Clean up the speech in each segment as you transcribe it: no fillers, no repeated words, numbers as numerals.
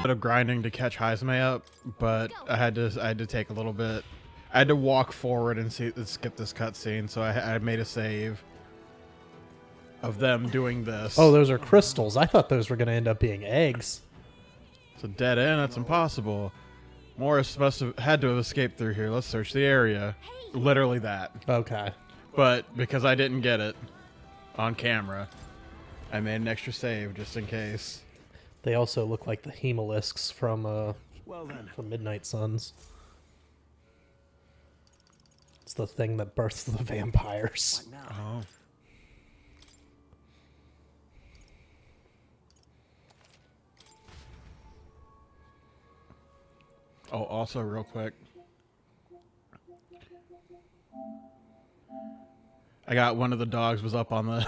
bit of grinding to catch Heizme up, but I had to take a little bit. I had to walk forward and skip this cutscene, so I made a save of them doing this. Oh, those are crystals. I thought those were going to end up being eggs. It's a dead end. That's impossible. Morris must have had to have escaped through here. Let's search the area. Literally that. Okay. But because I didn't get it on camera, I made an extra save just in case. They also look like the hemolisks from Midnight Suns. It's the thing that births the vampires. Oh. Oh, also real quick. I got one of the dogs was up on the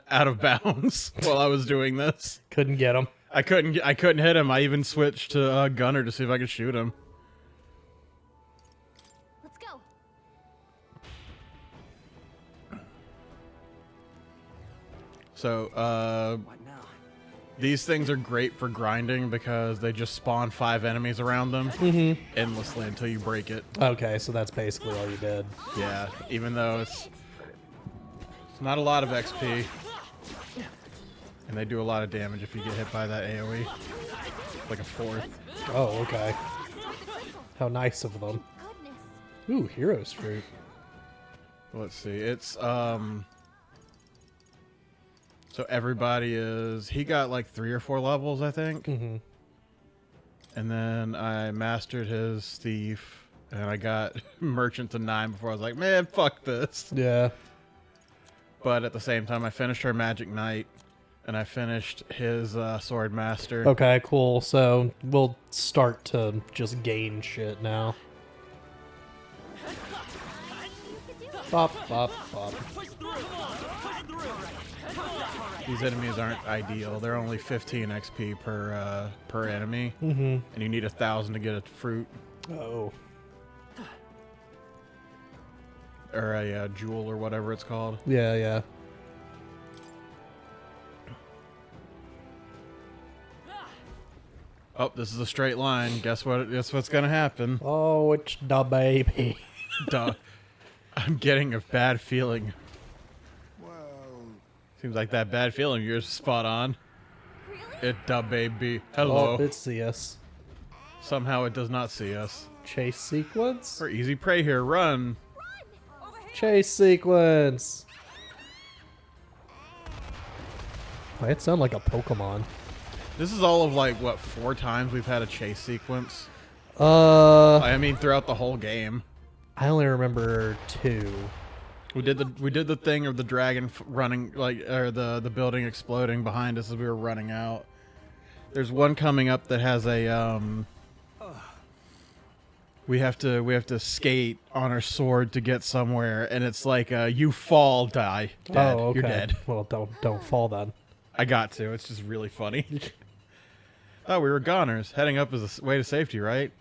out of bounds while I was doing this. Couldn't get him. I couldn't hit him. I even switched to gunner to see if I could shoot him. Let's go. So, these things are great for grinding because they just spawn 5 enemies around them endlessly until you break it. Okay, so that's basically all you did. Yeah, even though it's not a lot of XP. And they do a lot of damage if you get hit by that AoE. Like a 4th. Oh, okay. How nice of them. Ooh, Hero's Fruit. Let's see. It's, so everybody is... He got like 3 or 4 levels, I think. Mm-hmm. And then I mastered his Thief. And I got Merchant to 9 before I was like, man, fuck this. Yeah. But at the same time, I finished her Magic Knight. And I finished his Sword Master. Okay, cool. So we'll start to just gain shit now. Bop, bop, bop. These enemies aren't ideal. They're only 15 XP per enemy. Mm-hmm. And you need 1,000 to get a fruit. Oh. Or a jewel or whatever it's called. Yeah, yeah. Oh, this is a straight line. Guess what? Guess what's gonna happen? Oh, it's the baby. Duh. I'm getting a bad feeling. Seems like that bad feeling you're spot on. It da baby. Hello. Oh, it see us. Somehow it does not see us. Chase sequence? We're easy prey here. Run. Chase sequence. Why it sound like a Pokemon? This is all of like what 4 times we've had a chase sequence. I mean throughout the whole game. I only remember 2. We did the thing of the dragon running like or the building exploding behind us as we were running out. There's one coming up that has a we have to skate on our sword to get somewhere, and it's like you fall, die, dead. Oh, okay. You're dead. Well, don't fall then. I got to. It's just really funny. Oh, we were goners. Heading up is a way to safety, right?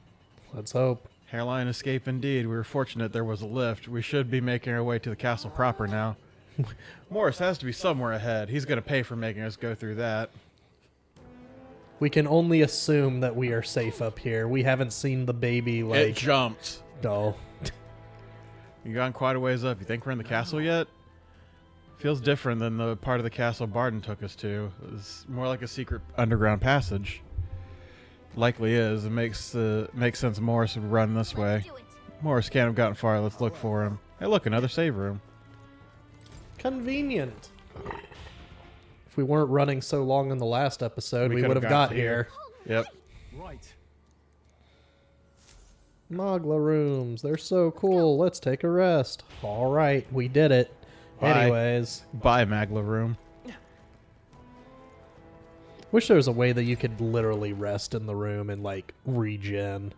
Let's hope. Hairline escape indeed. We were fortunate there was a lift. We should be making our way to the castle proper now. Morris has to be somewhere ahead. He's going to pay for making us go through that. We can only assume that we are safe up here. We haven't seen the baby, like... It jumped. No. You gone quite a ways up. You think we're in the castle yet? Feels different than the part of the castle Barden took us to. It's more like a secret underground passage. Likely is. It makes sense Morris would run this way. Morris can't have gotten far. Let's look for him. Hey, look, another save room. Convenient. If we weren't running so long in the last episode, we would have got here. Yep. Right. Magla rooms. They're so cool. Let's take a rest. All right, we did it. Bye. Anyways. Bye, Magla room. Wish there was a way that you could literally rest in the room and, like, regen.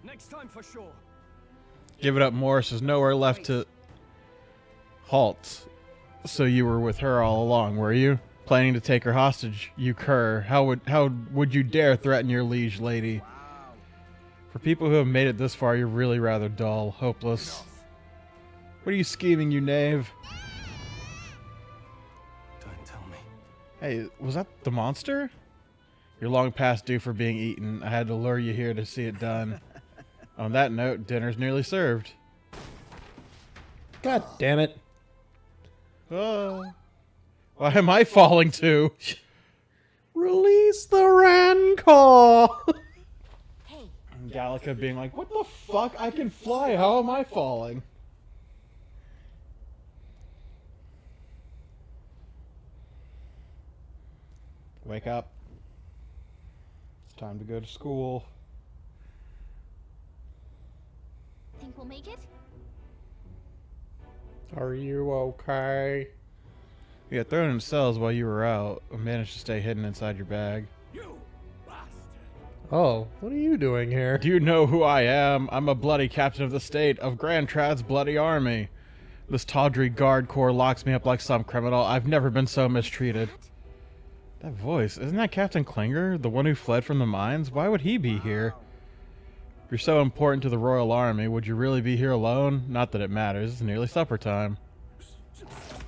Next time for sure. Give it up, Morris. There's nowhere left to halt. So you were with her all along, were you? Planning to take her hostage, you cur. How would you dare threaten your liege lady? For people who have made it this far, you're really rather dull, hopeless. What are you scheming, you knave? Don't tell me. Hey, was that the monster? You're long past due for being eaten. I had to lure you here to see it done. On that note, dinner's nearly served. God damn it. Oh. Why am I falling too? Release the Rancor! And Gallica being like, what the fuck? I can fly. How am I falling? Wake up. It's time to go to school. Think we'll make it? Are you okay? You got thrown into cells while you were out. I managed to stay hidden inside your bag. You bastard! Oh, what are you doing here? Do you know who I am? I'm a bloody captain of the state of Grand Trad's bloody army. This tawdry guard corps locks me up like some criminal. I've never been so mistreated. That voice, isn't that Captain Klinger, the one who fled from the mines? Why would he be here? If you're so important to the Royal Army, would you really be here alone? Not that it matters, it's nearly supper time.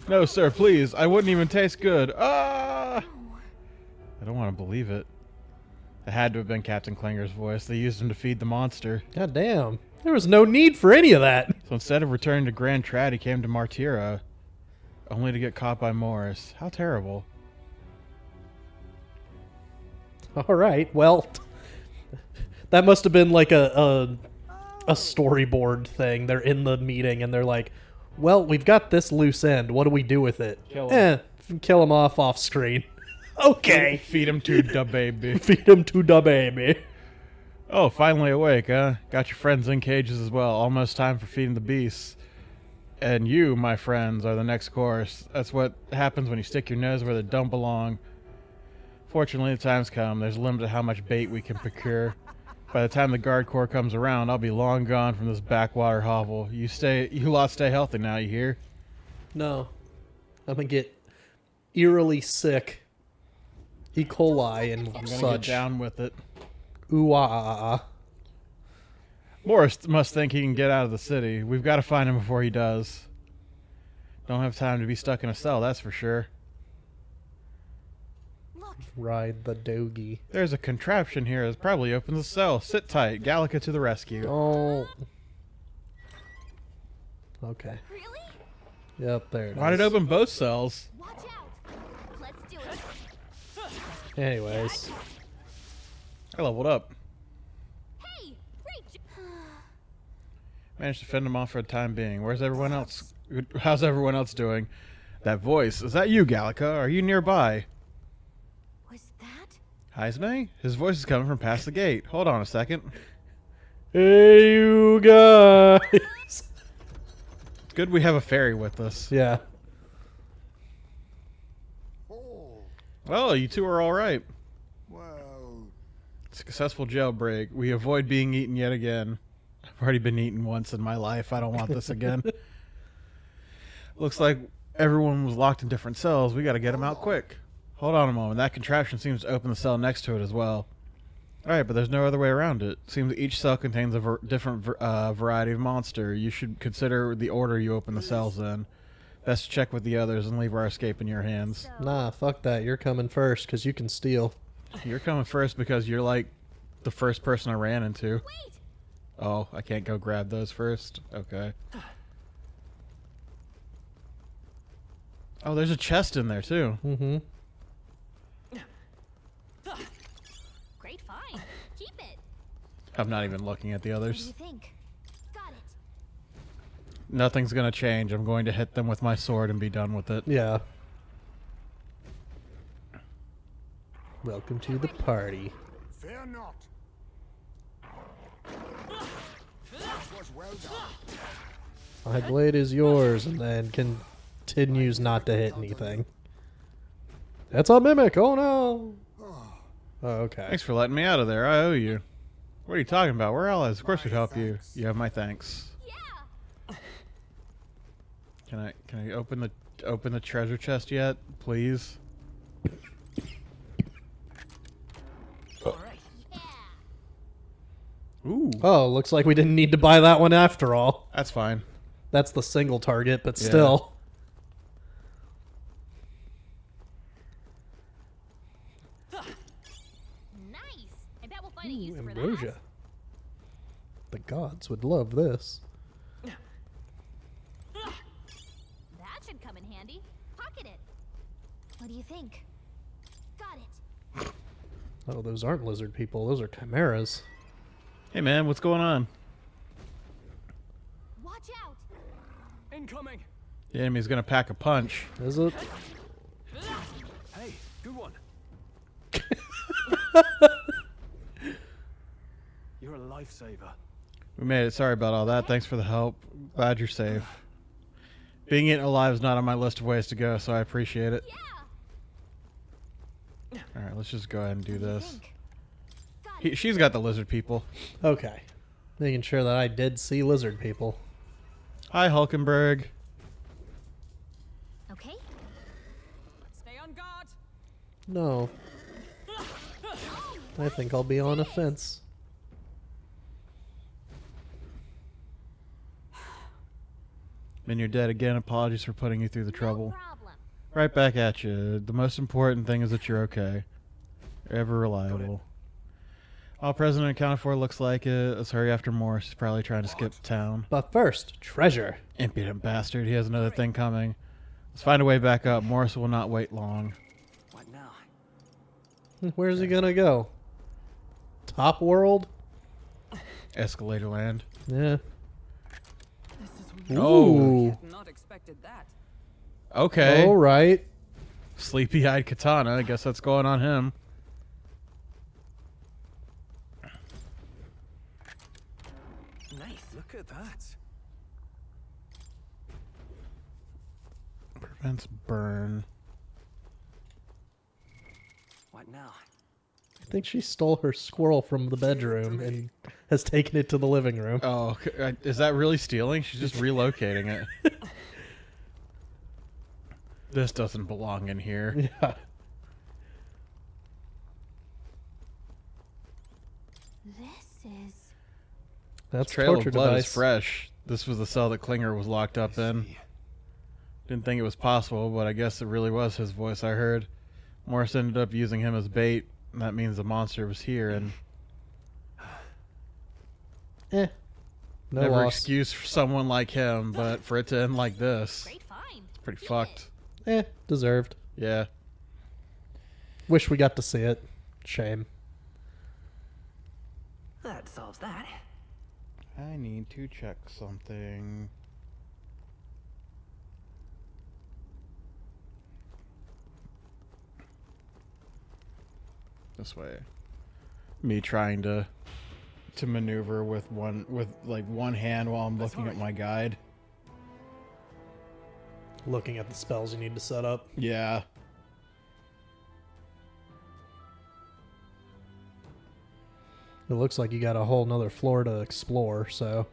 No, sir, please, I wouldn't even taste good. Ah! I don't want to believe it. It had to have been Captain Klinger's voice. They used him to feed the monster. God damn. There was no need for any of that. So instead of returning to Grand Trad, he came to Martira, only to get caught by Morris. How terrible. All right, well, that must have been like a storyboard thing. They're in the meeting and they're like, well, we've got this loose end. What do we do with it? Kill him. Kill him off screen. Okay. Feed him to da baby. Feed him to the baby. Oh, finally awake, huh? Got your friends in cages as well. Almost time for feeding the beasts. And you, my friends, are the next course. That's what happens when you stick your nose where they don't belong. Fortunately, the time's come. There's a limit to how much bait we can procure. By the time the guard corps comes around, I'll be long gone from this backwater hovel. You lot stay healthy now, you hear? No. I'm gonna get eerily sick. E. coli and I'm gonna such. get down with it. Ooh-ah. Morris must think he can get out of the city. We've got to find him before he does. Don't have time to be stuck in a cell, that's for sure. Look, Ride the doggy. There's a contraption here that probably opens the cell. Sit tight. Gallica to the rescue. Oh. Okay. really? Yep, there it Why did is. it open both cells? Watch out. Let's do it. Anyways. I leveled up. Hey, great. Managed to fend him off for the time being. Where's everyone else? How's everyone else doing? That voice. Is that you, Gallica? Are you nearby? Was that? Heisme? His voice is coming from past the gate. Hold on a second. Hey, you guys. It's good we have a fairy with us. Yeah. Well, you two are all right. Well, Successful jailbreak. We avoid being eaten yet again. I've already been eaten once in my life. I don't want this again. Looks like everyone was locked in different cells. We got to get them out quick. Hold on a moment. That contraption seems to open the cell next to it as well. All right, but there's no other way around it. Seems each cell contains a different variety of monster. You should consider the order you open the cells in. Best to check with the others and leave our escape in your hands. Nah, fuck that. You're coming first because you can steal. You're coming first because you're like the first person I ran into. Wait. Oh, I can't go grab those first? Okay. Oh, there's a chest in there too. Mm-hmm. Great find. Keep it. I'm not even looking at the What do others. you think? Got it. Nothing's gonna change. I'm going to hit them with my sword and be done with it. Yeah. Welcome to the party. fear not. That was well done. My blade is yours, and then continues not to hit anything. That's a mimic. Oh no. Oh, okay. Thanks for letting me out of there. I owe you. What are you talking about? We're allies. Of course we'd help you. You have my thanks. Yeah. Can I open the treasure chest yet, please? All right. Yeah. Ooh, Oh, looks like we didn't need to buy that one after all. that's fine. That's the single target, but Yeah. still. Ambrosia. The gods would love this. That should come in handy. Pocket it. What do you think? Got it. Oh, those aren't lizard people. Those are chimeras. Hey man, what's going on? Watch out. Incoming. The enemy's gonna pack a punch. Is it? Hey, good one. You're a lifesaver. We made it. Sorry about all that. Thanks for the help. Glad you're safe. Being eaten alive is not on my list of ways to go, so I appreciate it. Yeah. Alright, let's just go ahead and do What do you this. think? Got it. She's got the lizard people. Okay. Making sure that I did see lizard people. Hi, Hulkenberg. Okay. Stay on guard. No. I think I'll be on a fence. And you're dead again. Apologies for putting you through the trouble. No problem. Right back at you. The most important thing is that you're okay. You're ever reliable. All present and accounted for, looks like it. Let's hurry after Morse. He's probably trying to skip town. But first, treasure. Impudent bastard. He has another thing coming. Let's find a way back up. Morse will not wait long. What now? Where's he gonna go? Top world? Escalator land. Yeah. This is Oh. not expected that. Okay. All right. Sleepy-eyed katana. I guess that's going on him. Nice. Look at that. Prevents burn. What now? I think she stole her squirrel from the bedroom and has taken it to the living room. Oh, is that really stealing? She's just relocating it. This doesn't belong in here. Yeah. This is. That's Trail torture of blood device. is fresh. This was the cell that Klinger was locked up in. Didn't think it was possible, but I guess it really was his voice I heard. Morris ended up using him as bait, and that means the monster was here, and No never loss. excuse for someone like him, but for it to end like this, Great find. it's pretty Keep fucked. Deserved. Yeah. Wish we got to see it. Shame. That solves that. I need to check something. This way. Me trying to maneuver with one hand while I'm looking at my guide. Looking at the spells you need to set up. Yeah. It looks like you got a whole nother floor to explore, so.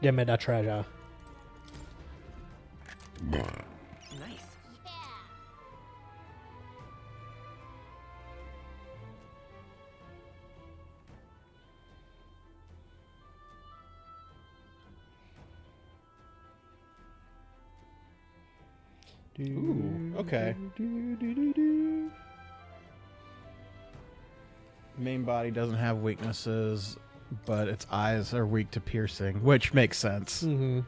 Give me that treasure. Nice. Yeah. Ooh, okay. Main body doesn't have weaknesses, but its eyes are weak to piercing, which makes sense. Mm-hmm.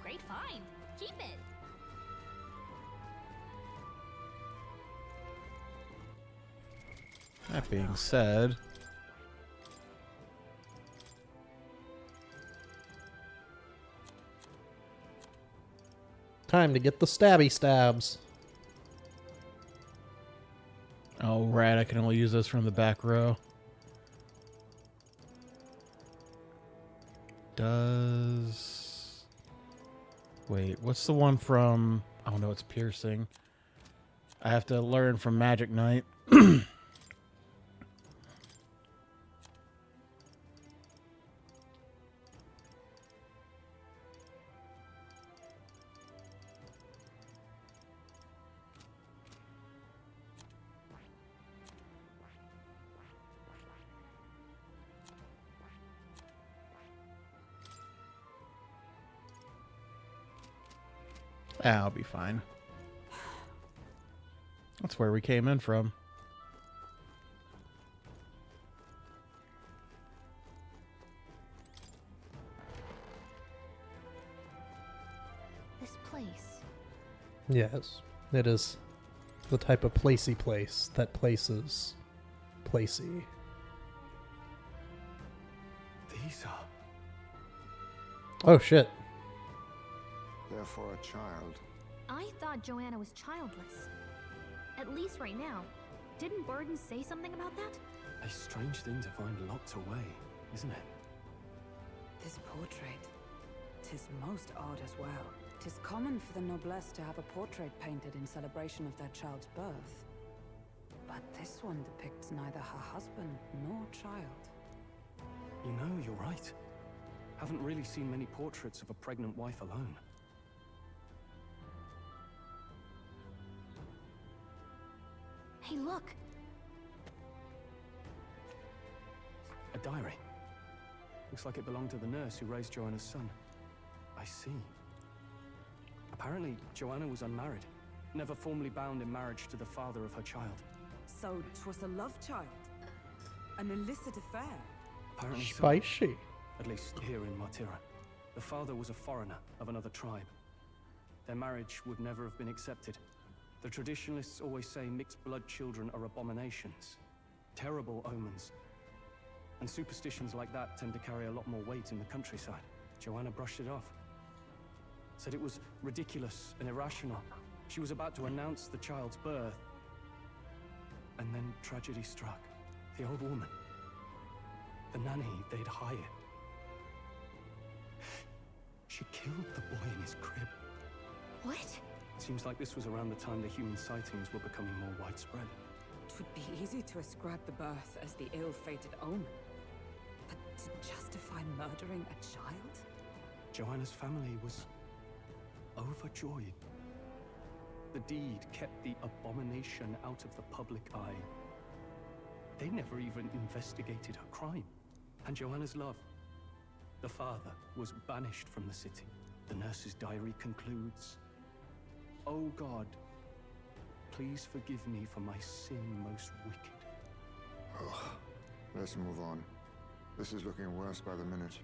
Great find. Keep it. That being said, Time to get the stabby stabs. oh right, I can only use this from the back row. Does... Wait, what's the one from... Oh no, it's piercing. I have to learn from Magic Knight. I'll be fine. That's where we came in from. This place. Yes, it is the type of placey place that places placey. These are... Oh shit. Therefore, a child. I thought Joanna was childless. At least right now. Didn't Burden say something about that? A strange thing to find locked away, isn't it? This portrait, 'tis most odd as well. 'Tis common for the noblesse to have a portrait painted in celebration of their child's birth. But this one depicts neither her husband nor child. You know, you're right. Haven't really seen many portraits of a pregnant wife alone. Hey, look. A diary. Looks like it belonged to the nurse who raised Joanna's son. I see. Apparently, Joanna was unmarried, never formally bound in marriage to the father of her child. So 'twas a love child? An illicit affair? Apparently so. Spicy. At least here in Martira. The father was a foreigner of another tribe. Their marriage would never have been accepted. The traditionalists always say mixed blood children are abominations, terrible omens. And superstitions like that tend to carry a lot more weight in the countryside. Joanna brushed it off. Said it was ridiculous and irrational. She was about to announce the child's birth. And then tragedy struck. The old woman. The nanny they'd hired. She killed the boy in his crib. What? Seems like this was around the time the human sightings were becoming more widespread. It would be easy to ascribe the birth as the ill-fated omen. But to justify murdering a child? Joanna's family was overjoyed. The deed kept the abomination out of the public eye. They never even investigated her crime. And Joanna's love, the father, was banished from the city. The nurse's diary concludes, "Oh God, please forgive me for my sin most wicked." Ugh. Let's move on. This is looking worse by the minute.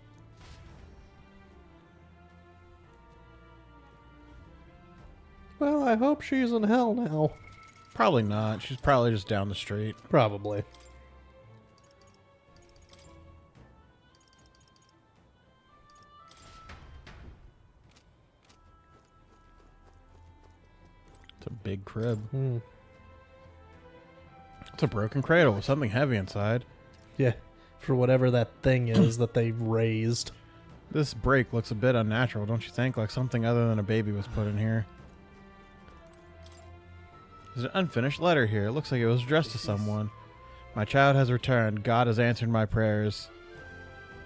Well, I hope she's in hell now. Probably not. She's probably just down the street. Probably. It's a big crib. Hmm. It's a broken cradle with something heavy inside. Yeah, for whatever that thing is that they raised. This break looks a bit unnatural, don't you think? Like something other than a baby was put in here. There's an unfinished letter here. It looks like it was addressed to someone. My child has returned. God has answered my prayers.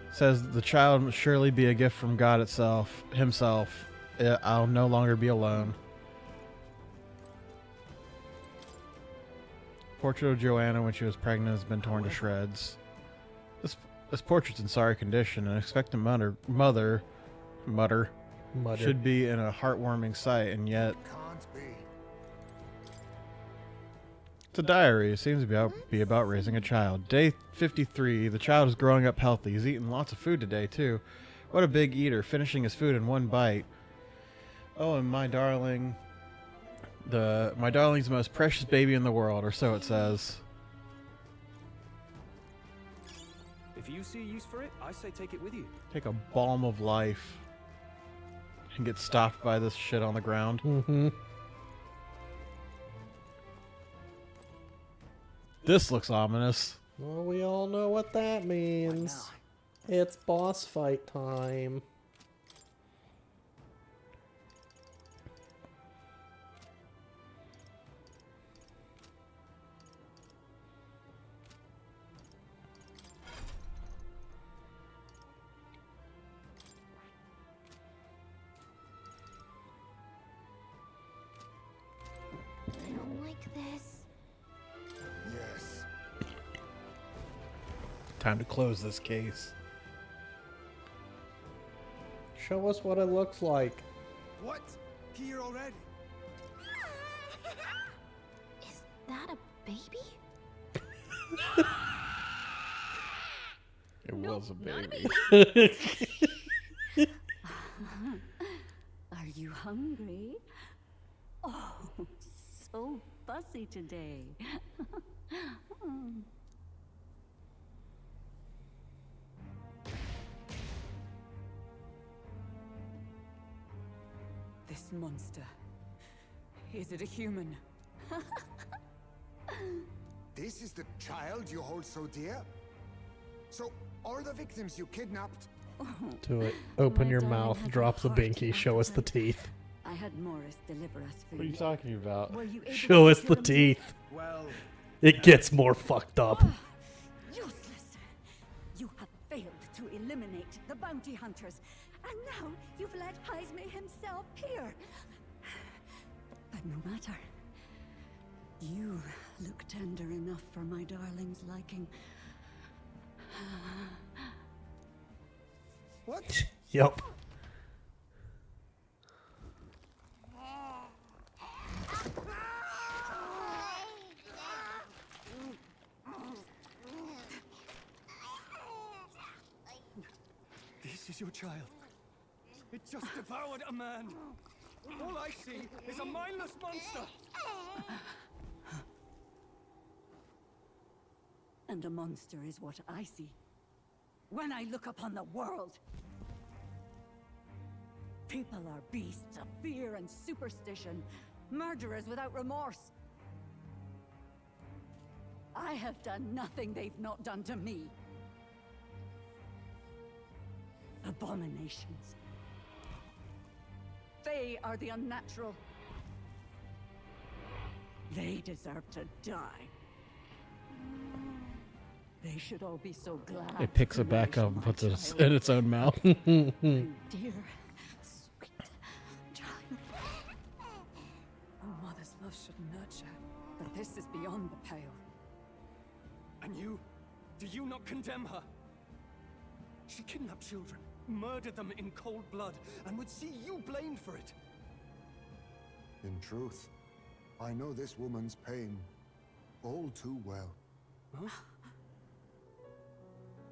It says the child must surely be a gift from God himself. I'll no longer be alone. Portrait of Joanna when she was pregnant has been torn to shreds. This portrait's in sorry condition. An expectant mother should be in a heartwarming sight, and yet Can't be. it's a diary. It seems to be about raising a child. Day 53. The child is growing up healthy. He's eaten lots of food today too. What a big eater, finishing his food in one bite. Oh, and my darling. My darling's the most precious baby in the world, or so it says. If you see use for it, I say take it with you. Take a balm of life and get stopped by this shit on the ground. Mm-hmm. This looks ominous. Well, we all know what that means. It's boss fight time. I don't like this. Yes. Time to close this case. Show us what it looks like. What? here already. Is that a baby? It No, was a not a baby. Are you hungry? Oh, so fussy today. This monster. Is it a human? This is the child you hold so dear? So, all the victims you kidnapped? Do it. Open My your darling mouth, has a drop the heart binky, of show us the gold. teeth. I had Morris deliver us food. What are you talking about? Were you able Show to us kill the him? teeth. Well, It gets more fucked up. Useless! You have failed to eliminate the bounty hunters, and now you've led Heisme himself here. But no matter. You look tender enough for my darling's liking. What? Yup. This is your child. It just devoured a man. All I see is a mindless monster. And a monster is what I see when I look upon the world. People are beasts of fear and superstition, murderers without remorse. I have done nothing they've not done to me. Abominations. They are the unnatural. They deserve to die. They should all be so glad. It picks to it back nourish up and my puts it child. in its own mouth. You dear, sweet child. A mother's love should nurture, but this is beyond the pale. And you? Do you not condemn her? She kidnapped children, murdered them in cold blood, and would see you blamed for it. In truth, I know this woman's pain all too well. Huh?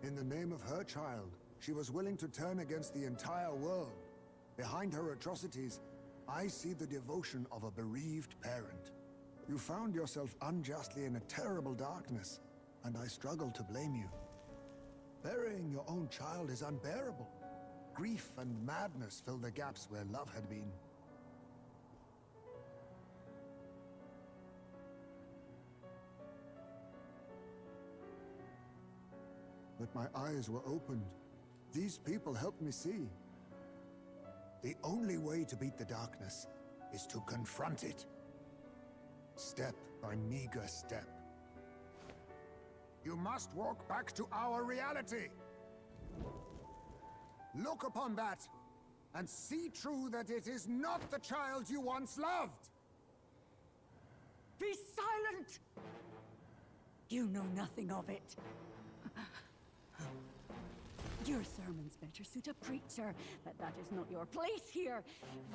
In the name of her child, she was willing to turn against the entire world. Behind her atrocities, I see the devotion of a bereaved parent. You found yourself unjustly in a terrible darkness, and I struggle to blame you. Burying your own child is unbearable. Grief and madness fill the gaps where love had been. But my eyes were opened. These people helped me see. The only way to beat the darkness is to confront it. Step by meager step. You must walk back to our reality. Look upon that and see true that it is not the child you once loved. Be silent! You know nothing of it. Your sermons better suit a preacher, but that is not your place here.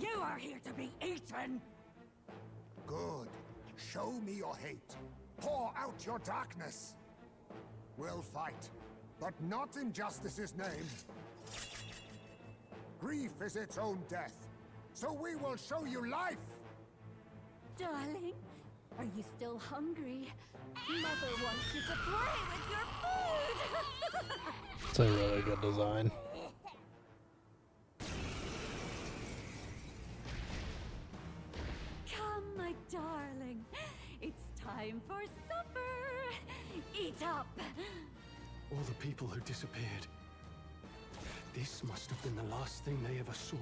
You are here to be eaten! Good. Show me your hate. Pour out your darkness. We'll fight, but not in justice's name. Grief is its own death, so we will show you life. Darling, are you still hungry? Mother wants you to play with your food! It's a really good design. Come, my darling. It's time for supper. Eat up. All the people who disappeared. This must have been the last thing they ever saw.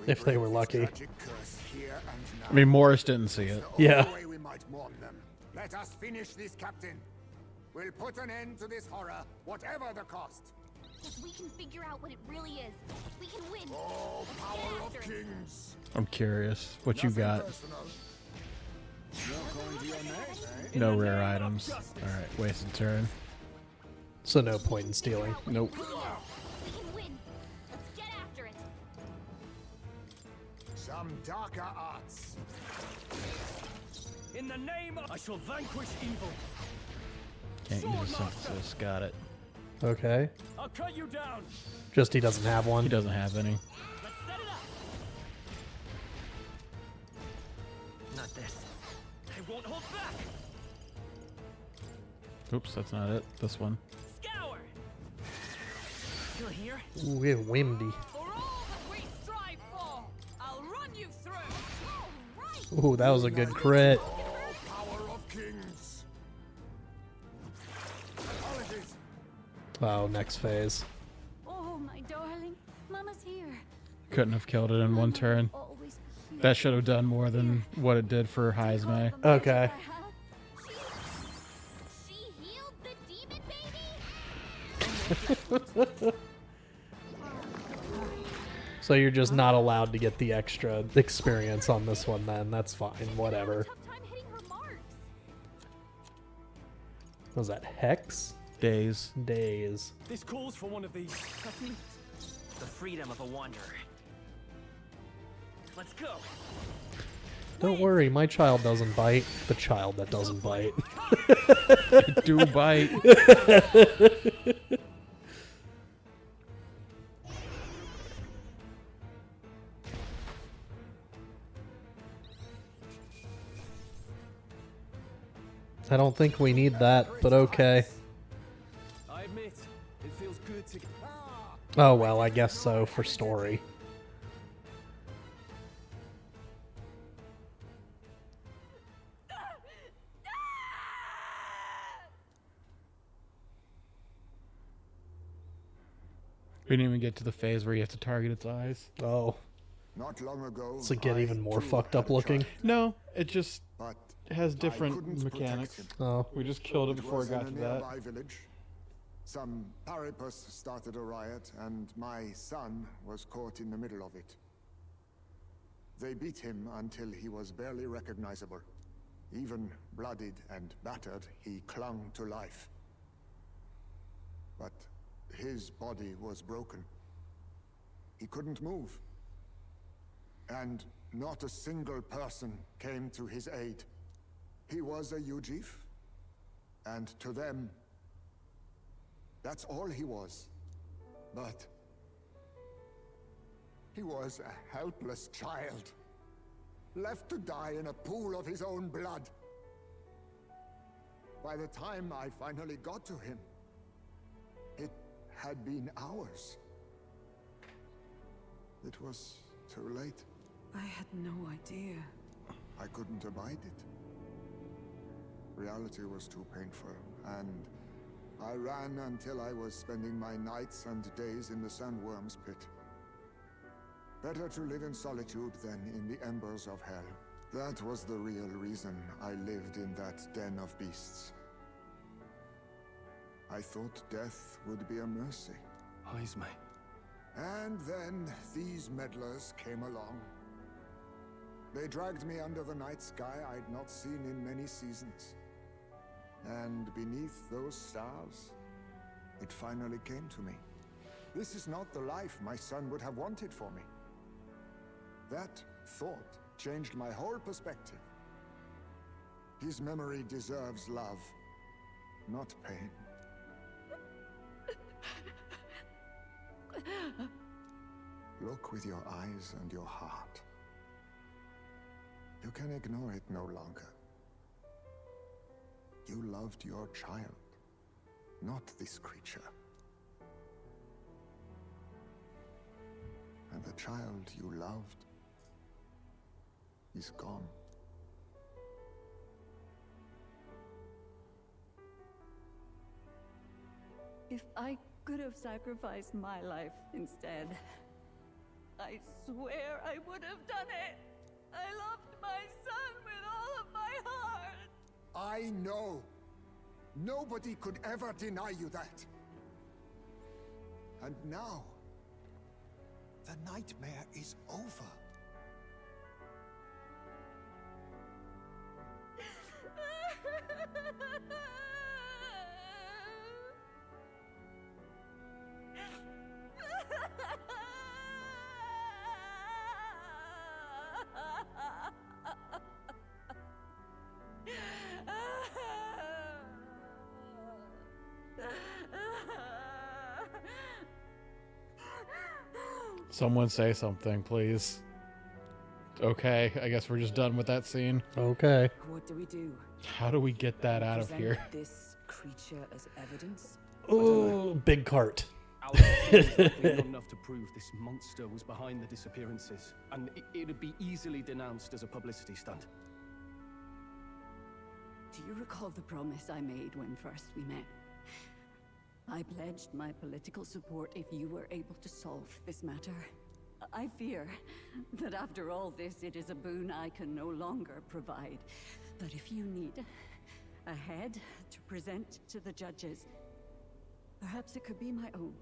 We If they break were this lucky. tragic curse here and now. I mean, Morris didn't see it. The Yeah. only way we might mourn them. Let us finish this, Captain. We'll put an end to this horror, whatever the cost. If we can figure out what it really is, we can win. Oh, Let's power get of after it. kings. I'm curious what you Nothing got. personal. You're calling to your name, eh? No rare items. Alright, wasted turn. So no point in stealing. Nope. We can win. Let's get after it. Son, some darker arts. In the name of... I shall vanquish evil. Can't use a synthesis. Got it. Okay. I'll cut you down. Just he doesn't have one. He doesn't have any. Let's set it up. Not this. I won't hold back. Oops, that's not it. This one. Scour. Still here? Ooh, it's windy. For all that we strive for, I'll run you through. All right. Ooh, that was a good crit. All power of kings. Apologies. Oh, next phase. Oh, my darling. Mama's here. Couldn't have killed it in one turn. Always be here. That should have done more than what it did for Heisme. Okay. She healed the demon baby? So you're just not allowed to get the extra experience on this one then. That's fine. Whatever. Tough time hitting her marks. Was that Hex? Days. Days. This calls for one of these. The freedom of a wanderer. Let's go. Don't worry, my child doesn't bite. The child that doesn't bite. Do bite. I don't think we need that, but okay. I admit, it feels good to... Oh well, I guess so for story. We didn't even get to the phase where you have to target its eyes. Oh, Not long ago. so get I, even more too, fucked had up a looking. child, No, it just But has I different couldn't protect mechanics. him. Oh, We just killed it before was it got in to a that. nearby village. Some paripus started a riot, and my son was caught in the middle of it. They beat him until he was barely recognizable. Even bloodied and battered, he clung to life. But his body was broken. He couldn't move. And not a single person came to his aid. He was a Ujif, and to them, that's all he was. But he was a helpless child, left to die in a pool of his own blood. By the time I finally got to him, it had been hours. It was too late. I had no idea. I couldn't abide it. Reality was too painful, and I ran until I was spending my nights and days in the sandworm's pit. Better to live in solitude than in the embers of hell. That was the real reason I lived in that den of beasts. I thought death would be a mercy. Heisme. And then these meddlers came along. They dragged me under the night sky I'd not seen in many seasons. And beneath those stars, it finally came to me. This is not the life my son would have wanted for me. That thought changed my whole perspective. His memory deserves love, not pain. Look with your eyes and your heart. You can ignore it no longer. You loved your child, not this creature. And the child you loved is gone. If I could have sacrificed my life instead, I swear I would have done it. I loved my son with all of my heart. I know. Nobody could ever deny you that. And now, the nightmare is over. Someone say something, please. Okay, I guess we're just done with that scene. Okay. What do we do? How do we get that out of Present here? this creature as evidence? Oh, big cart. Our is likely not enough to prove this monster was behind the disappearances, and it'd be easily denounced as a publicity stunt. Do you recall the promise I made when first we met? I pledged my political support if you were able to solve this matter. I fear that after all this, it is a boon I can no longer provide. But if you need a head to present to the judges, perhaps it could be my own.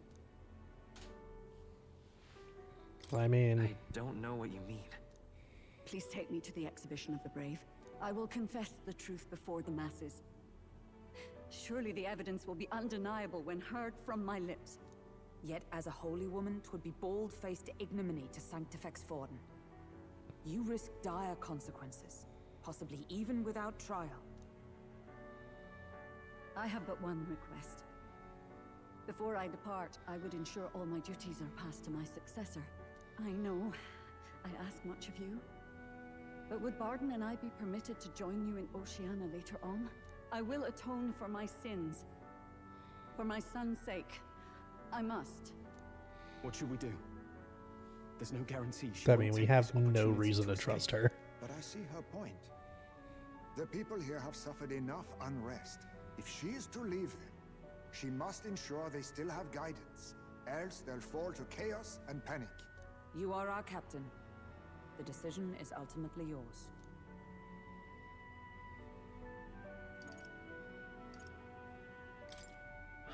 I mean, I don't know what you mean. Please take me to the exhibition of the brave. I will confess the truth before the masses. Surely the evidence will be undeniable when heard from my lips. Yet as a holy woman, 'twould be bold-faced ignominy to sanctifex Forden. You risk dire consequences, possibly even without trial. I have but one request. Before I depart, I would ensure all my duties are passed to my successor. I know I ask much of you, but would Barden and I be permitted to join you in Oceania later on? I will atone for my sins. For my son's sake, I must. What should we do? There's no guarantee she I won't mean, we take have this no opportunity reason to escape. trust her. But I see her point. The people here have suffered enough unrest. If she is to leave them, she must ensure they still have guidance. Else they'll fall to chaos and panic. You are our captain. The decision is ultimately yours.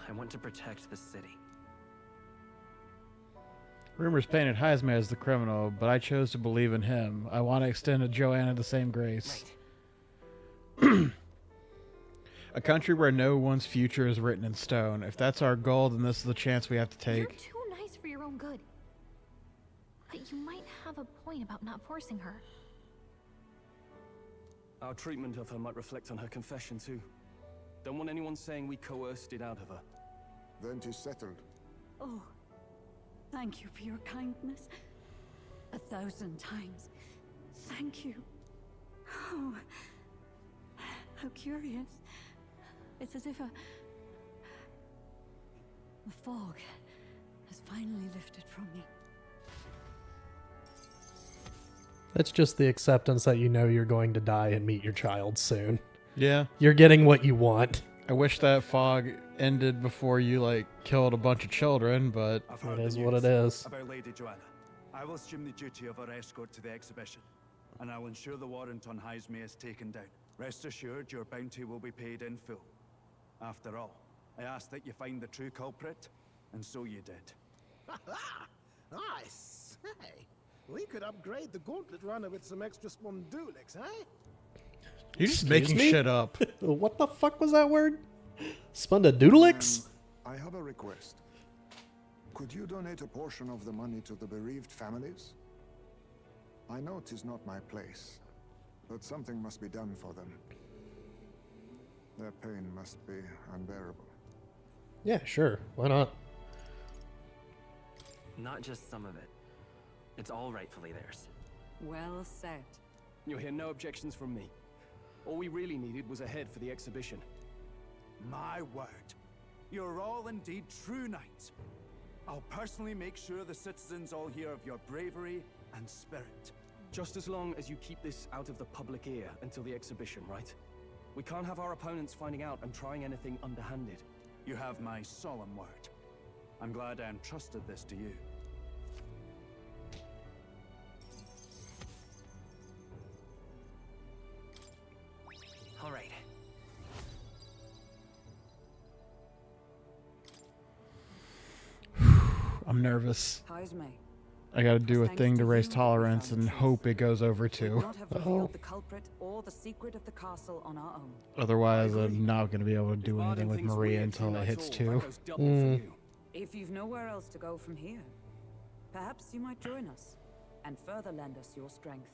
I want to protect the city. Rumors painted Heisme as the criminal, but I chose to believe in him. I want to extend to Joanna the same grace. Right. A country where no one's future is written in stone. If that's our goal, then this is the chance we have to You're take. too nice for your own good. But you might have a point about not forcing her. Our treatment of her might reflect on her confession too. Don't want anyone saying we coerced it out of her. Then 'tis settled. Oh, thank you for your kindness. 1,000 times. Thank you. Oh, how curious. It's as if a fog has finally lifted from me. It's just the acceptance that you know you're going to die and meet your child soon. Yeah. You're getting what you want. I wish that fog ended before you, like, killed a bunch of children, but I've It heard is the what it news is. about Lady Joanna. I will assume the duty of our escort to the exhibition, and I'll ensure the warrant on Heisme is taken down. Rest assured, your bounty will be paid in full. After all, I asked that you find the true culprit, and so you did. I say, we could upgrade the gauntlet runner with some extra spondulix, eh? you're just Excuse making me? shit up. What the fuck was that word? Spundadoodlex? I have a request. Could you donate a portion of the money to the bereaved families? I know 'tis not my place, but something must be done for them. Their pain must be unbearable. Yeah, sure. Why not? Not just some of it. It's all rightfully theirs. Well said. You'll hear no objections from me. All we really needed was a head for the exhibition. My word, you're all indeed true knights. I'll personally make sure the citizens all hear of your bravery and spirit. Just as long as you keep this out of the public ear until the exhibition, right? We can't have our opponents finding out and trying anything underhanded. You have my solemn word. I'm glad I entrusted this to you. All right. I'm nervous. Heisme. I gotta do a Thanks thing to to raise you, we tolerance found and the truth. hope it goes over Would too. not have revealed the culprit or the secret of the castle on our own. Otherwise, I'm not gonna be able to do If anything Arden with thinks Maria we're until too it nice hits all, 2. that goes double for you. If you've nowhere else to go from here, perhaps you might join us and further lend us your strength.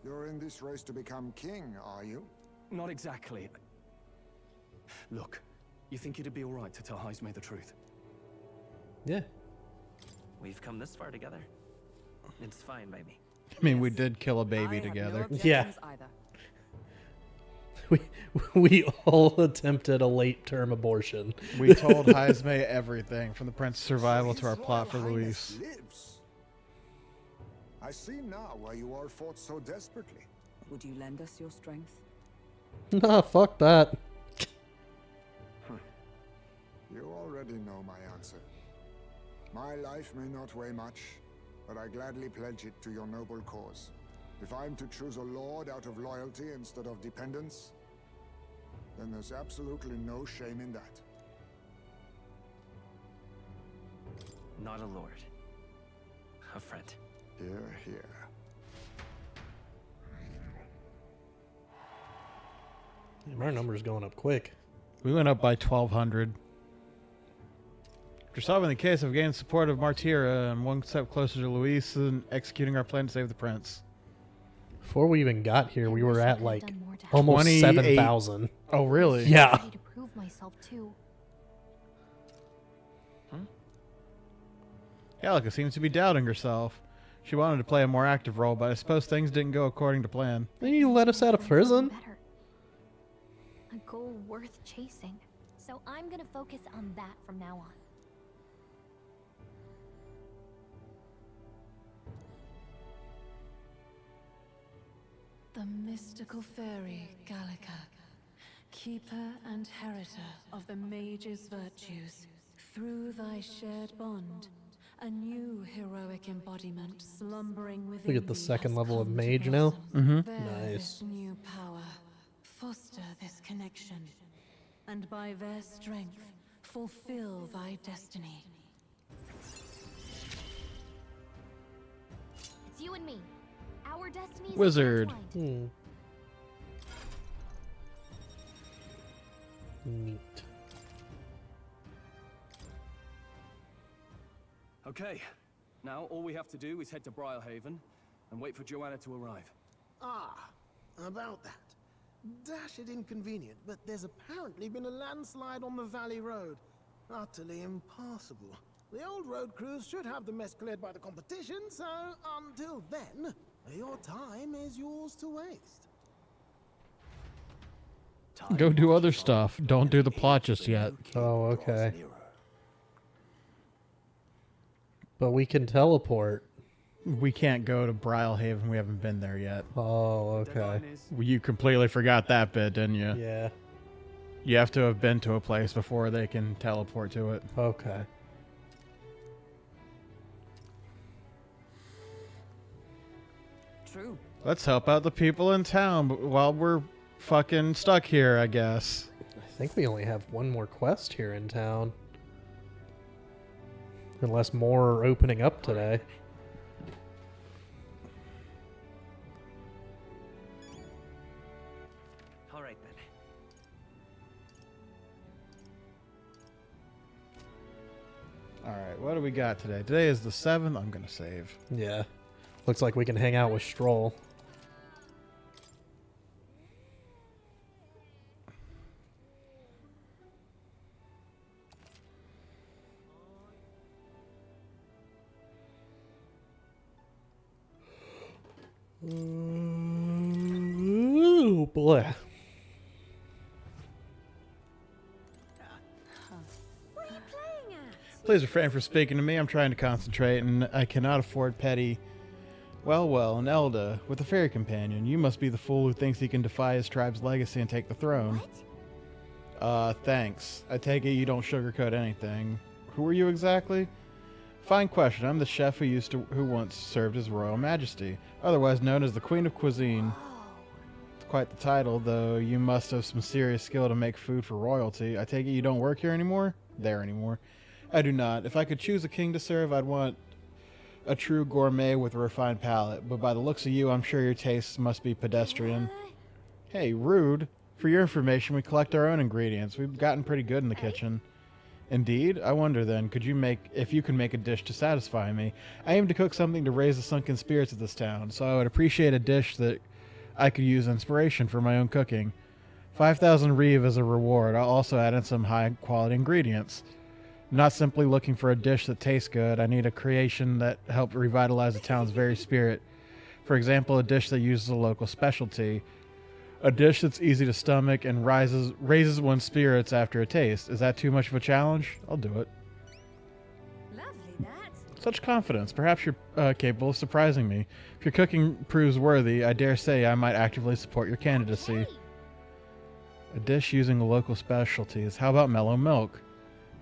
You're in this race to become king, are you? Not exactly. Look, you think it'd be all right to tell Heisme the truth? Yeah. We've come this far together. It's fine by me. I mean, we did kill a baby I have no together. objections either. We all attempted a late-term abortion. We told Jaime everything, from the prince's survival to our plot for Luis. Lives. I see now why you all fought so desperately. Would you lend us your strength? Nah, fuck that. You already know my answer. My life may not weigh much, but I gladly pledge it to your noble cause. If I'm to choose a lord out of loyalty instead of dependence, then there's absolutely no shame in that. Not a lord. A friend. Hear, hear. Damn, our number's going up quick. We went up by 1,200. After solving the case, I've gained support of Martira and one step closer to Luis and executing our plan to save the prince. Before we even got here, we were at like done more to almost 28. 7,000. Oh, really? Yeah. ready to prove myself too. Gallica seems to be doubting herself. She wanted to play a more active role, but I suppose things didn't go according to plan. Then you let us out of prison? Better. A goal worth chasing. So I'm gonna focus on that from now on. The mystical fairy, Gallica, keeper and heritor of the mage's virtues, through thy shared bond, a new heroic embodiment slumbering within We get the thee second has level of come to mage now. blossom. Bear Nice. this new power, foster this connection, and by their strength, fulfill thy destiny. It's you and me. Our destinies Wizard. are intertwined. Neat. Okay, now all we have to do is head to Briarhaven and wait for Joanna to arrive. Ah, about that. Dashed inconvenient, but there's apparently been a landslide on the Valley Road. Utterly impassable. The old road crews should have the mess cleared by the competition, so until then, your time is yours to waste. Go do other stuff. Don't do the plot just yet. Oh, okay. But we can teleport. We can't go to Briarhaven. We haven't been there yet. Oh, okay. Deadline is You completely forgot that bit, didn't you? Yeah. You have to have been to a place before they can teleport to it. Okay. True. Let's help out the people in town while we're fucking stuck here, I guess. I think we only have one more quest here in town. Unless more are opening up today. All right then. Alright, what do we got today? Today is the 7th. I'm gonna save. Yeah. Looks like we can hang out with Stroll. Oh boy. What are you playing at? Please refrain from speaking to me. I'm trying to concentrate, and I cannot afford petty. Well, and Elda, with a fairy companion, you must be the fool who thinks he can defy his tribe's legacy and take the throne. Thanks. I take it you don't sugarcoat anything. Who are you exactly? Fine question. I'm the chef who once served His Royal Majesty, otherwise known as the Queen of Cuisine. It's quite the title, though you must have some serious skill to make food for royalty. I take it you don't work here anymore? There anymore. I do not. If I could choose a king to serve, I'd want a true gourmet with a refined palate, but by the looks of you, I'm sure your tastes must be pedestrian. Hey, rude. For your information, we collect our own ingredients. We've gotten pretty good in the kitchen. Indeed? I wonder then, if you can make a dish to satisfy me. I aim to cook something to raise the sunken spirits of this town, so I would appreciate a dish that I could use inspiration for my own cooking. 5,000 reeve as a reward. I'll also add in some high-quality ingredients. I'm not simply looking for a dish that tastes good. I need a creation that helped revitalize the town's very spirit. For example, a dish that uses a local specialty. A dish that's easy to stomach and raises one's spirits after a taste. Is that too much of a challenge? I'll do it. Lovely, that. Such confidence. Perhaps you're capable of surprising me. If your cooking proves worthy, I dare say I might actively support your candidacy. Okay. A dish using local specialties. How about mellow milk?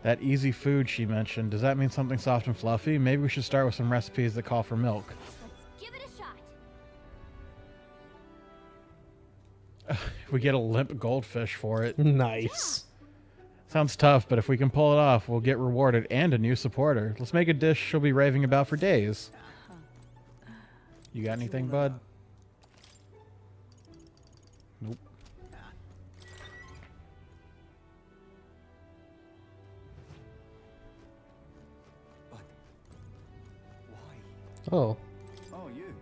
That easy food she mentioned. Does that mean something soft and fluffy? Maybe we should start with some recipes that call for milk. Let's give it a shot. We get a limp goldfish for it. Nice. Sounds tough, but if we can pull it off, we'll get rewarded and a new supporter. Let's make a dish she'll be raving about for days. You got anything, bud? Nope. Oh. Oh, you.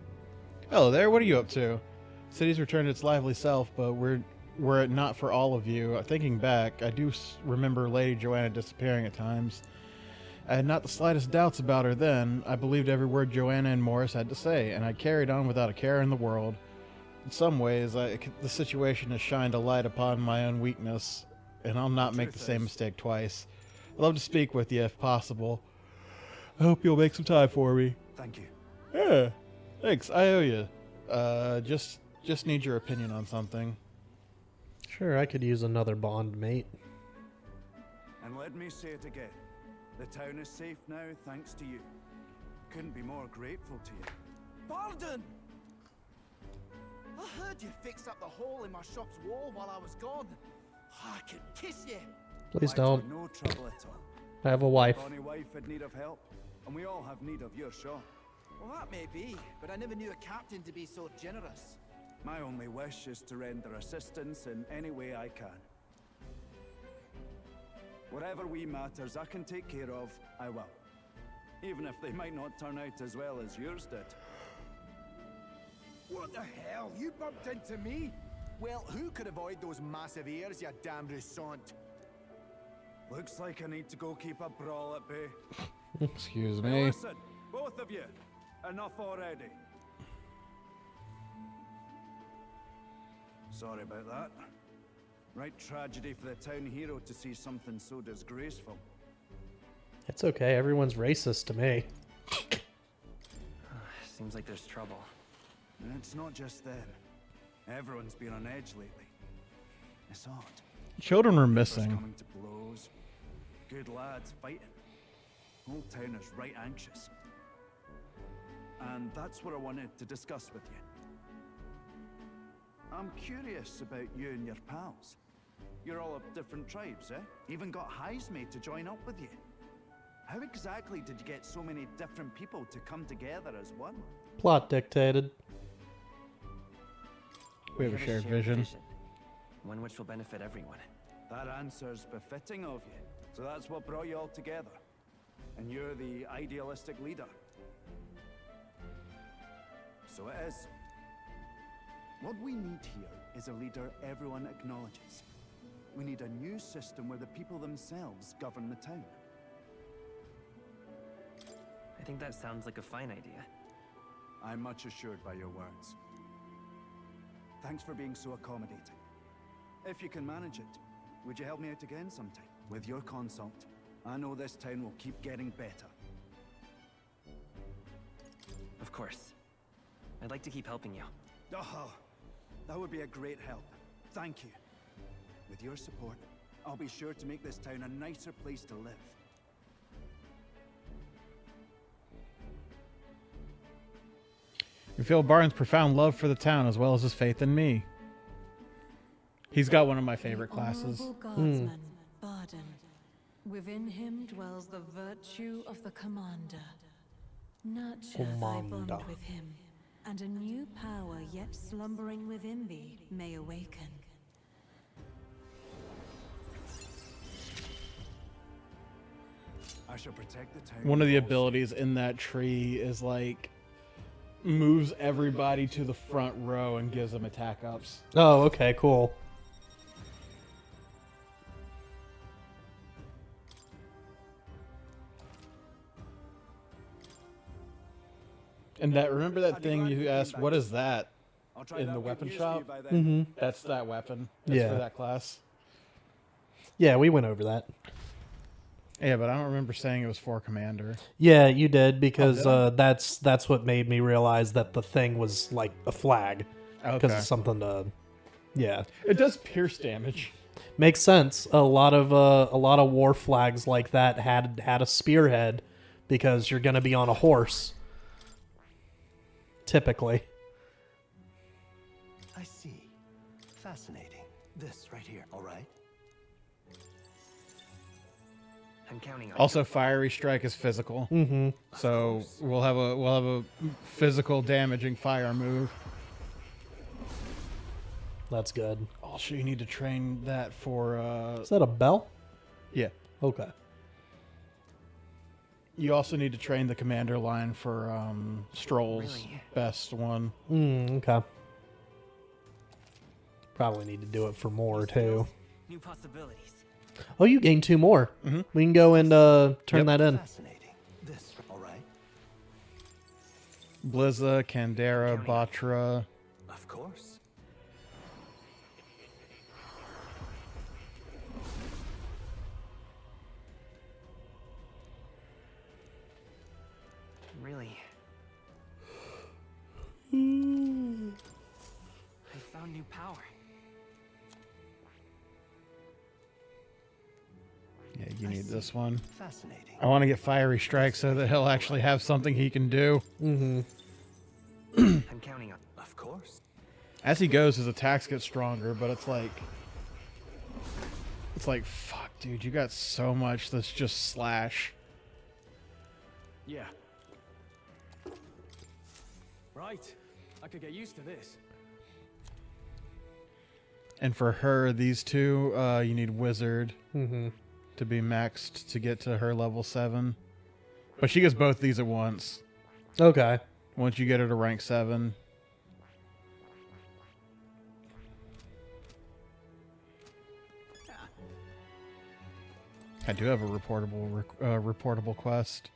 Hello there, what are you up to? City's returned to its lively self, but were it not for all of you, thinking back, I do remember Lady Joanna disappearing at times. I had not the slightest doubts about her then. I believed every word Joanna and Morris had to say, and I carried on without a care in the world. In some ways, the situation has shined a light upon my own weakness, and I'll not make the same mistake twice. I'd love to speak with you if possible. I hope you'll make some time for me. Thank you. Yeah, thanks. I owe you. Just need your opinion on something. Sure, I could use another bond mate. And let me say it again. The town is safe now, thanks to you. Couldn't be more grateful to you. Barden! I heard you fixed up the hole in my shop's wall while I was gone. I can kiss you. Please don't. No trouble at all. I have a wife. Bonnie wife had need of help, and we all have need of your shop. Well, that may be, but I never knew a captain to be so generous. My only wish is to render assistance in any way I can. Whatever wee matters I can take care of, I will. Even if they might not turn out as well as yours did. What the hell? You bumped into me? Well, who could avoid those massive ears, you damn Rousant? Looks like I need to go keep a brawl at bay. Excuse Now me. listen, both of you, enough already. Sorry about that. Right tragedy for the town hero to see something so disgraceful. It's okay. Everyone's racist to me. Seems like there's trouble. And it's not just them. Everyone's been on edge lately. It's odd. Children were Neighbors missing. coming to blows. Good lads fighting. Whole town is right anxious. And that's what I wanted to discuss with you. I'm curious about you and your pals. You're all of different tribes, eh? Even got Heisme to join up with you. How exactly did you get so many different people to come together as one? Plot dictated. We have a shared vision. One which will benefit everyone. That answer's befitting of you. So that's what brought you all together. And you're the idealistic leader. So it is. What we need here is a leader everyone acknowledges. We need a new system where the people themselves govern the town. I think that sounds like a fine idea. I'm much assured by your words. Thanks for being so accommodating. If you can manage it, would you help me out again sometime? With your consult, I know this town will keep getting better. Of course. I'd like to keep helping you. Oh, that would be a great help. Thank you. With your support, I'll be sure to make this town a nicer place to live. You feel Barnes' profound love for the town as well as his faith in me. He's got one of my favorite classes. Honorable guardsman, Barden. Within him dwells the virtue of the commander. Nurture thy bond Commander. with him, and a new power yet slumbering within thee may awaken. I shall protect the town. One of the abilities in that tree is like moves everybody to the front row and gives them attack ups. Oh, okay, cool. And that remember that thing you asked, what is that I'll try in that the good weapon news for shop? you by then. That's that weapon. That's Yeah. for that class. Yeah, we went over that. Yeah, but I don't remember saying it was for commander. Yeah, you did because Oh, that's what made me realize that the thing was like a flag because Okay. it's something to. Yeah, It does pierce damage. makes sense. A lot of war flags like that had a spearhead because you're gonna be on a horse. Typically. I see. Fascinating. This right here, all right? I'm counting on Also, fiery strike is physical. Mm-hmm. So we'll have a physical damaging fire move. That's good. Also, you need to train that for. Is that a bell? Yeah. Okay. You also need to train the commander line for Stroll's best one. Okay. Probably need to do it for more too. new possibilities. Oh, you gained 2 more. We can go and turn that in. Fascinating. This, all right? Blizza, Candera, Batra. Of course. Really? I found new power. Yeah, you need this one. Fascinating. I want to get fiery strike so that he'll actually have something he can do. I'm counting on. Of course. As he goes, his attacks get stronger, but it's like, fuck, dude, you got so much that's just slash. Yeah. Right. I could get used to this. And for her, these two, you need wizard to be maxed to get to her level 7. But she gets both these at once. Okay. Once you get her to rank 7. I do have a reportable quest.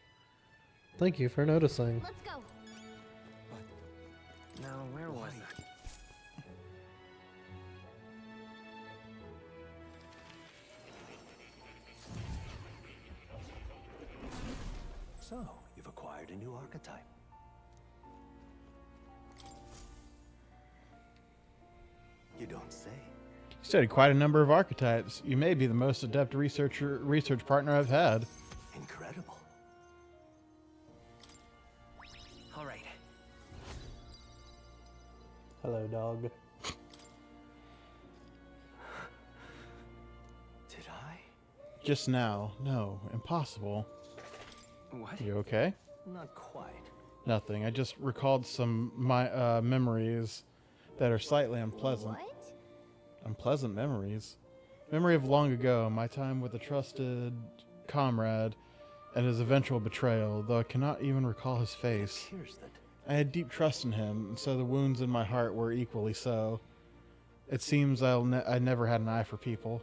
Thank you for noticing. Let's go. Now, where was I? So, you've acquired a new archetype. You don't say. You studied quite a number of archetypes. You may be the most adept research partner I've had. Incredible. All right. Hello, dog. Did I? Just now. No, impossible. What? You okay? Not quite. Nothing. I just recalled some memories that are slightly unpleasant. What? Unpleasant memories. Memory of long ago, my time with a trusted comrade and his eventual betrayal, though I cannot even recall his face. I had deep trust in him, and so the wounds in my heart were equally so. It seems I never had an eye for people.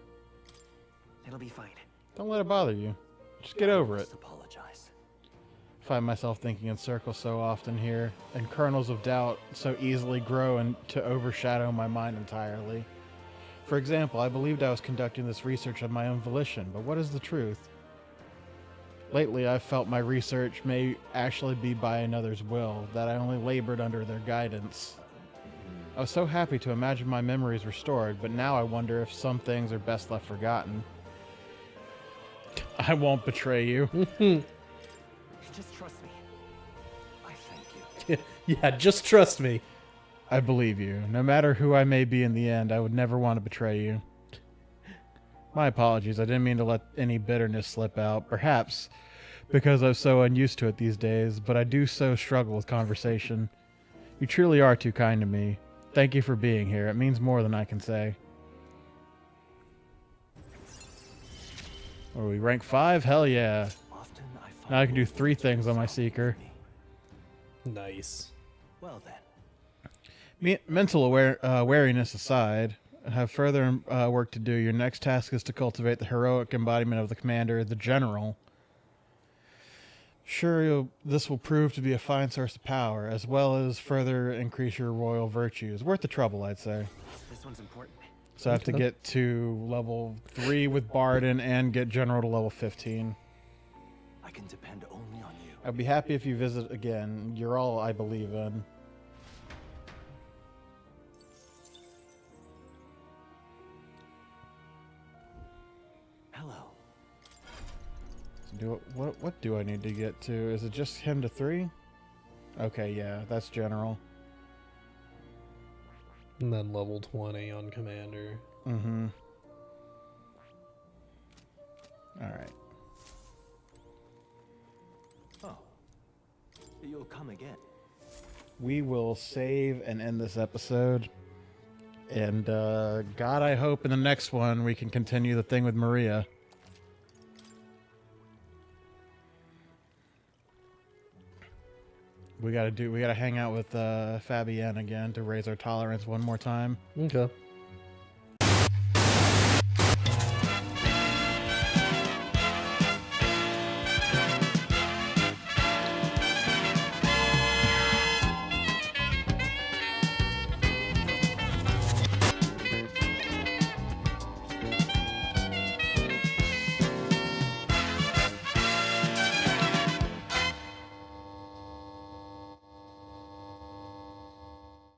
It'll be fine. Don't let it bother you. Just get over it. Apologize. I find myself thinking in circles so often here, and kernels of doubt so easily grow and to overshadow my mind entirely. For example, I believed I was conducting this research on my own volition, but what is the truth? Lately, I've felt my research may actually be by another's will, that I only labored under their guidance. I was so happy to imagine my memories restored, but now I wonder if some things are best left forgotten. I won't betray you. Just trust me. I thank you. Yeah, just trust me. I believe you. No matter who I may be in the end, I would never want to betray you. My apologies. I didn't mean to let any bitterness slip out. Perhaps because I'm so unused to it these days, but I do so struggle with conversation. You truly are too kind to me. Thank you for being here. It means more than I can say. Are we rank 5? Hell yeah. Often I find Now I can do 3 things on my Seeker. Nice. Well then. Mental wariness aside, I have further work to do. Your next task is to cultivate the heroic embodiment of the commander, the general. Sure, this will prove to be a fine source of power, as well as further increase your royal virtues. Worth the trouble, I'd say. This one's important. So I have to get to level 3 with Barden and get General to level 15. I can depend only on you. I'd be happy if you visit again. You're all I believe in. Hello. What do I need to get to? Is it just him to 3? Okay, yeah, that's General. And then level 20 on Commander. Mm-hmm. Alright. Oh. You'll come again. We will save and end this episode. And God, I hope in the next one we can continue the thing with Maria. We gotta hang out with Fabienne again to raise our tolerance one more time. Okay.